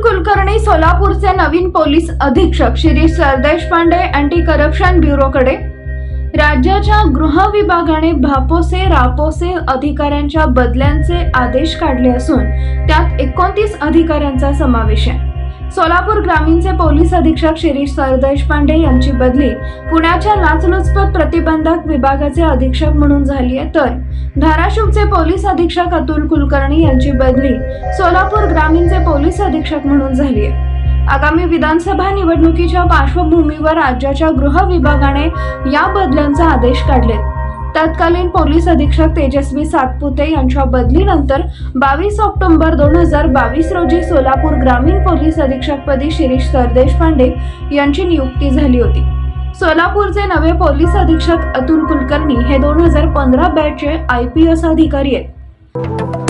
कुलकर्णी सोलापूरचे नवीन पोलीस अधीक्षक Shirish Sardeshpande anti corruption ब्युरोकडे। राज्याच्या गृह विभागाने भापोसे रापोसे अधिकाऱ्यांच्या बदल्यांचे आदेश काढले असून त्यात 29 अधिकाऱ्यांचा समावेश आहे। सोलापूर ग्रामीणचे पोलीस अधीक्षक शिरीष सरदेशपांडे यांची बदली पुण्याच्या लाचलुचपत प्रतिबंधक विभागाचे अधीक्षक म्हणून झाली आहे, तर धाराशिवचे पोलीस अधीक्षक अतुल कुलकर्णी यांची बदली सोलापूर ग्रामीणचे पोलीस अधीक्षक म्हणून झाली आहे। आगामी विधानसभा निवडणुकीच्या पार्श्वभूमीवर राज्याच्या गृह विभागाने या बदल्यांचा आदेश काढले। तत्कालीन पोलीस अधीक्षक तेजस्वी सातपुते यांच्या बदलीनंतर 22 ऑक्टोबर 2022 रोजी सोलापूर ग्रामीण पोलीस अधीक्षकपदी शिरीष सरदेशपांडे यांची नियुक्ती झाली होती। सोलापूरचे नवे पोलीस अधीक्षक अतुल कुलकर्णी हे 2015 बॅचचे IPS अधिकारी आहेत।